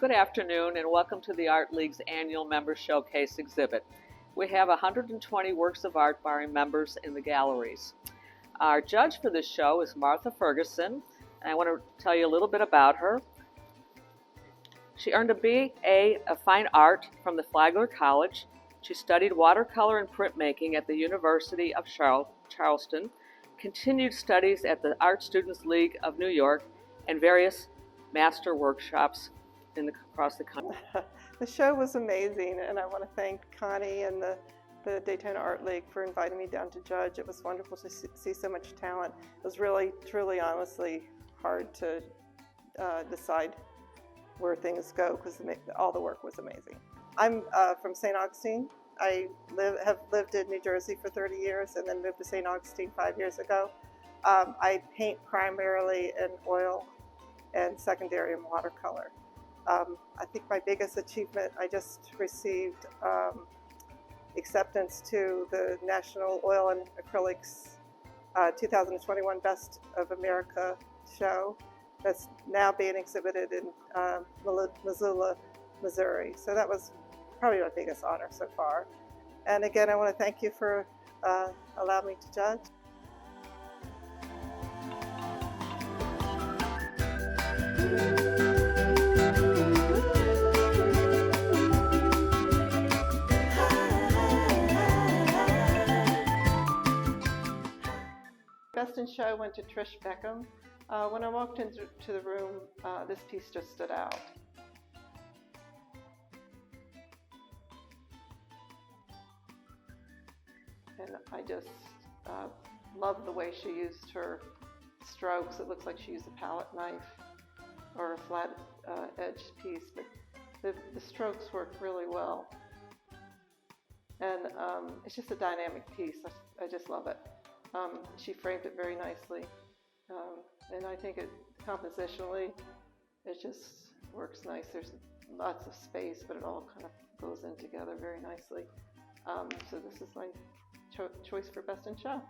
Good afternoon and welcome to the Art League's annual Member Showcase exhibit. We have 120 works of art by members in the galleries. Our judge for this show is Martha Ferguson, and I want to tell you a little bit about her. She earned a B.A. of Fine Art from the Flagler College. She studied watercolor and printmaking at the University of Charleston, continued studies at the Art Students League of New York, and various master workshops across the country. The show was amazing, and I want to thank Connie and the Daytona Art League for inviting me down to judge. It was wonderful to see so much talent. It was really, truly, honestly hard to decide where things go because all the work was amazing. I'm from St. Augustine. I have lived in New Jersey for 30 years and then moved to St. Augustine 5 years ago. I paint primarily in oil and secondary in watercolor. I think my biggest achievement, I just received acceptance to the National Oil and Acrylics 2021 Best of America show that's now being exhibited in Missoula, Missouri. So that was probably my biggest honor so far. And again, I want to thank you for allowing me to judge. Best in Show went to Trish Beckham. When I walked into the room, this piece just stood out. And I just love the way she used her strokes. It looks like she used a palette knife or a flat edged piece, but the strokes work really well. And it's just a dynamic piece. I just love it. She framed it very nicely, and I think compositionally, it just works nice. There's lots of space, but it all kind of goes in together very nicely. So this is my choice for Best in Show.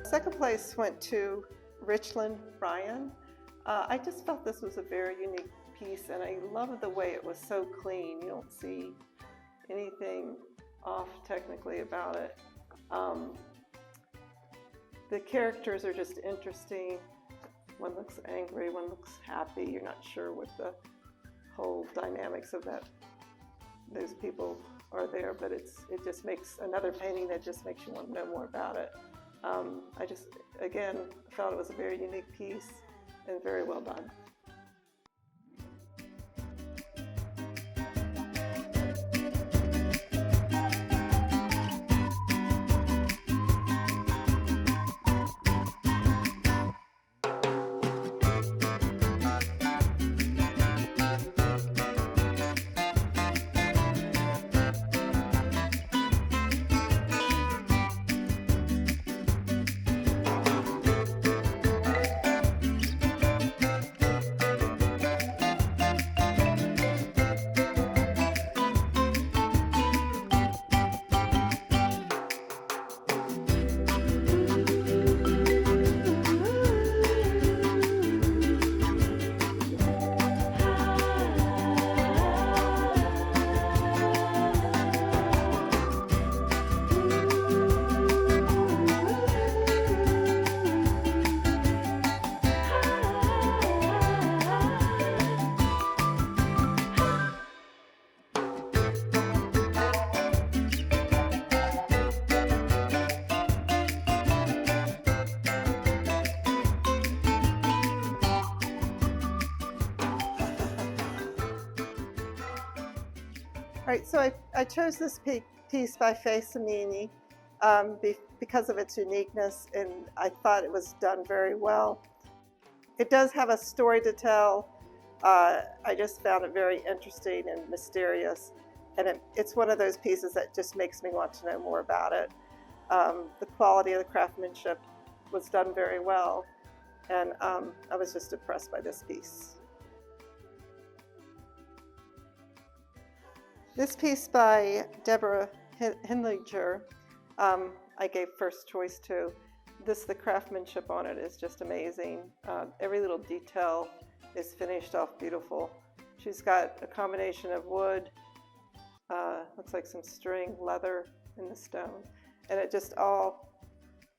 Second place went to Richland Bryan. I just felt this was a very unique piece, and I love the way it was so clean. You don't see anything off technically about it. The characters are just interesting. One looks angry, one looks happy. You're not sure what the whole dynamics of those people are there, but it just makes another painting that just makes you want to know more about it. I just, again, felt it was a very unique piece and very well done. All right, so I chose this piece by Faye Samini because of its uniqueness, and I thought it was done very well. It does have a story to tell. I just found it very interesting and mysterious, and it's one of those pieces that just makes me want to know more about it. The quality of the craftsmanship was done very well, and I was just impressed by this piece. This piece by Deborah Hindlinger, I gave first choice to. The craftsmanship on it is just amazing. Every little detail is finished off beautiful. She's got a combination of wood, looks like some string, leather, and the stone. And it just all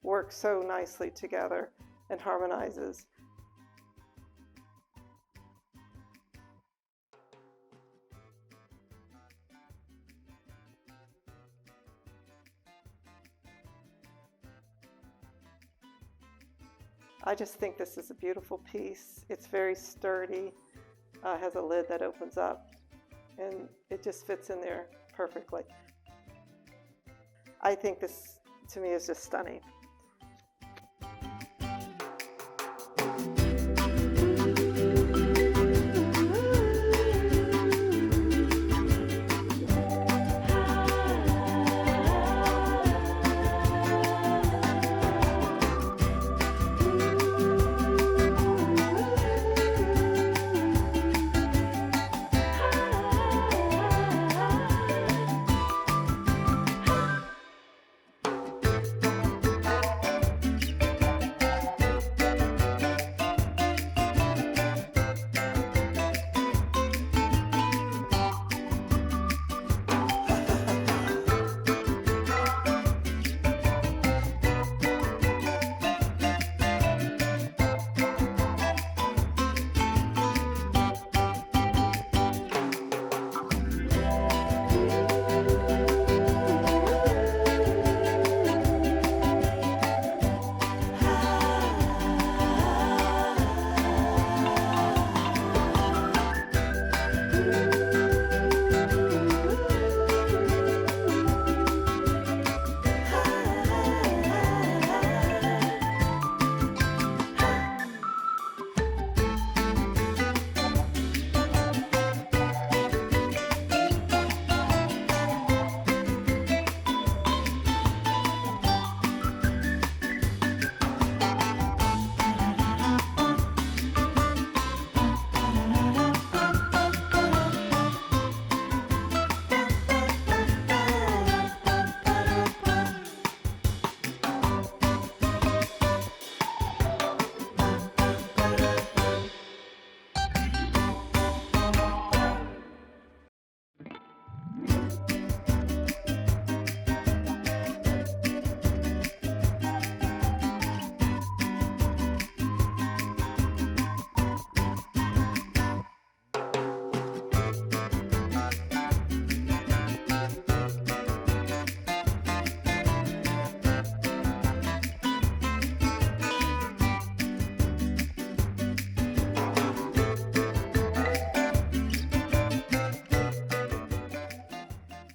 works so nicely together and harmonizes. I just think this is a beautiful piece. It's very sturdy, has a lid that opens up, and it just fits in there perfectly. I think this, to me, is just stunning.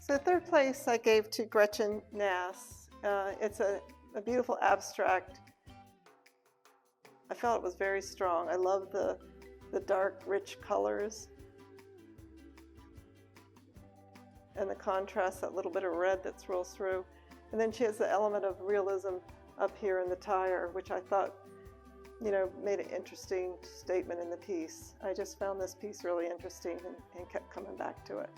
The third place I gave to Gretchen Nass. It's a beautiful abstract. I felt it was very strong. I love the dark, rich colors and the contrast, that little bit of red that swirls through. And then she has the element of realism up here in the tire, which I thought, made an interesting statement in the piece. I just found this piece really interesting and kept coming back to it.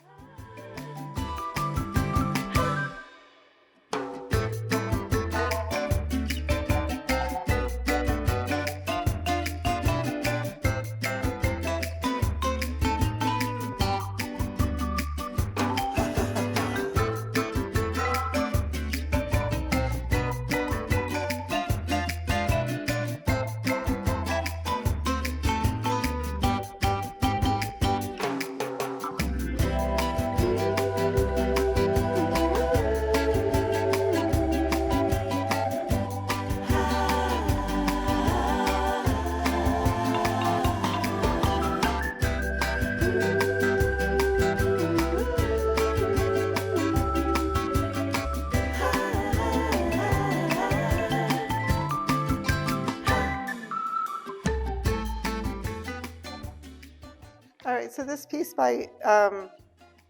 All right, so this piece by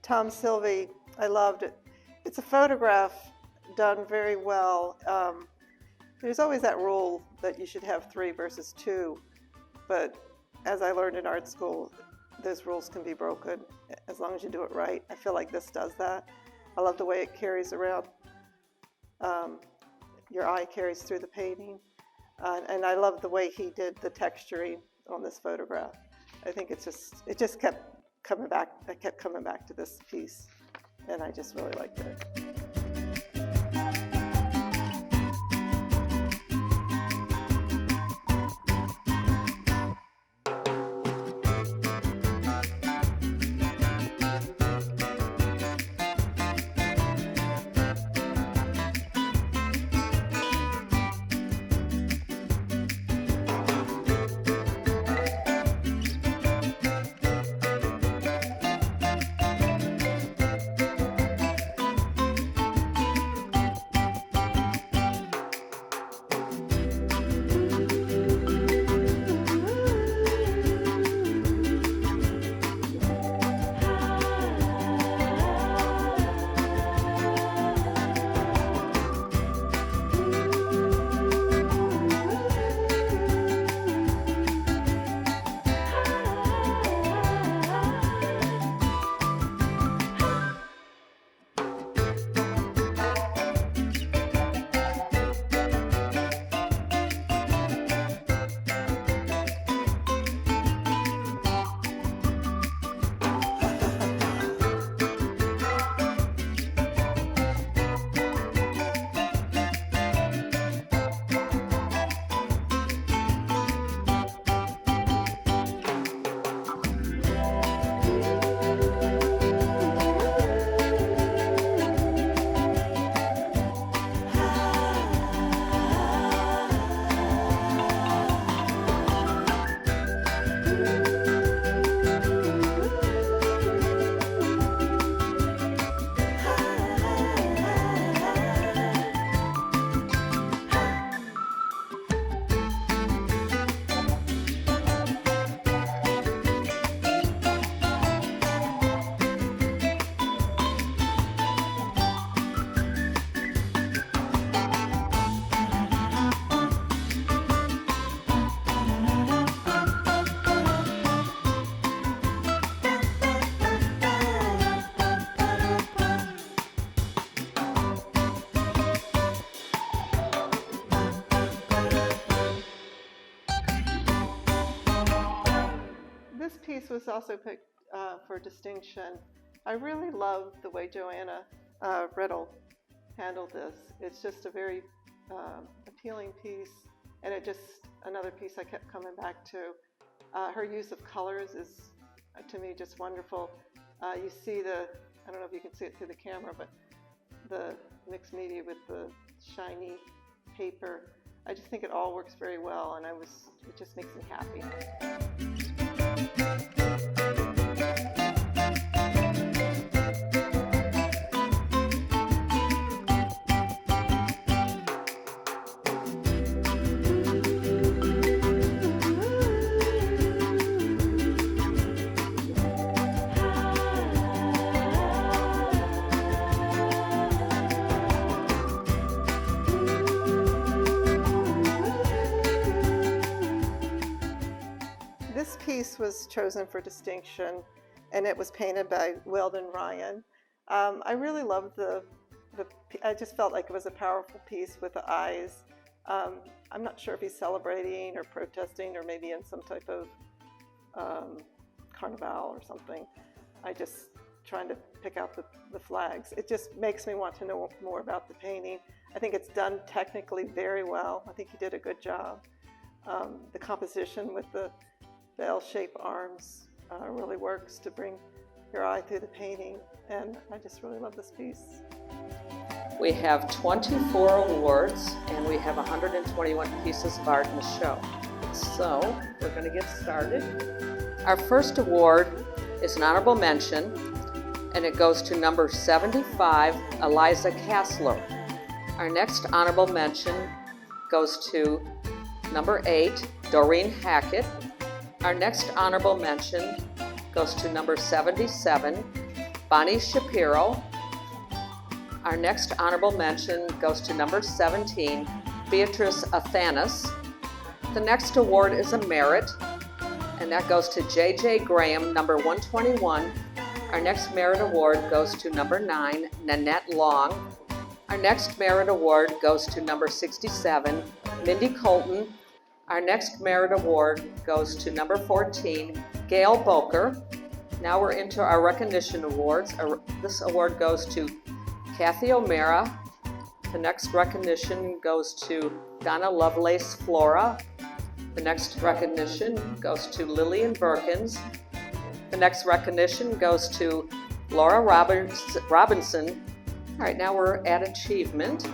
Tom Sylvie, I loved it. It's a photograph done very well. There's always that rule that you should have 3 versus 2, but as I learned in art school, those rules can be broken as long as you do it right. I feel like this does that. I love the way it carries around. Your eye carries through the painting. And I love the way he did the texturing on this photograph. I think it just kept coming back. I kept coming back to this piece, and I just really liked it. This piece was also picked for distinction. I really love the way Joanna Riddle handled this. It's just a very appealing piece, and another piece I kept coming back to. Her use of colors is, to me, just wonderful. You see I don't know if you can see it through the camera, but the mixed media with the shiny paper. I just think it all works very well, and it just makes me happy. This piece was chosen for distinction, and it was painted by Weldon Ryan. I really loved I just felt like it was a powerful piece with the eyes. I'm not sure if he's celebrating or protesting or maybe in some type of carnival or something. I just trying to pick out the flags. It just makes me want to know more about the painting. I think it's done technically very well. I think he did a good job. The composition with the L-shaped arms really works to bring your eye through the painting, and I just really love this piece. We have 24 awards, and we have 121 pieces of art in the show. So we're going to get started. Our first award is an honorable mention, and it goes to number 75, Eliza Kassler. Our next honorable mention goes to number 8, Doreen Hackett. Our next honorable mention goes to number 77, Bonnie Shapiro. Our next honorable mention goes to number 17, Beatrice Athanas. The next award is a merit, and that goes to J.J. Graham, number 121. Our next merit award goes to number 9, Nanette Long. Our next merit award goes to number 67, Mindy Colton. Our next merit award goes to number 14, Gail Boker. Now we're into our recognition awards. This award goes to Kathy O'Mara. The next recognition goes to Donna Lovelace Flora. The next recognition goes to Lillian Berkins. The next recognition goes to Laura Robinson. All right, now we're at achievement.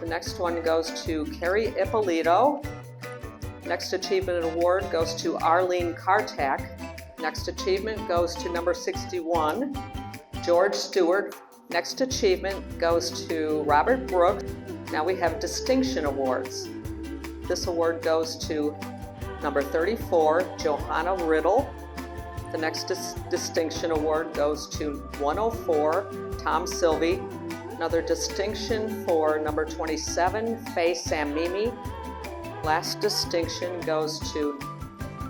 The next one goes to Carrie Ippolito. Next achievement award goes to Arlene Kartak. Next achievement goes to number 61, George Stewart. Next achievement goes to Robert Brooks. Now we have distinction awards. This award goes to number 34, Johanna Riddle. The next distinction award goes to 104, Tom Sylvie. Another distinction for number 27, Faye Samimi. Last distinction goes to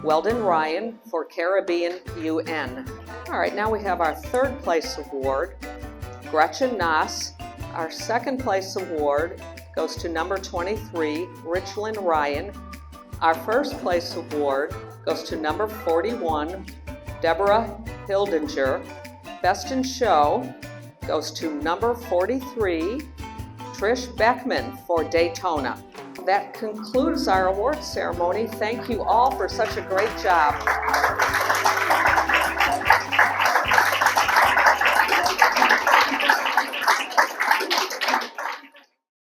Weldon Ryan for Caribbean UN. All right, now we have our third place award, Gretchen Noss. Our second place award goes to number 23, Richland Ryan. Our first place award goes to number 41, Deborah Hildinger. Best in Show goes to number 43, Trish Beckman for Daytona. That concludes our award ceremony. Thank you all for such a great job.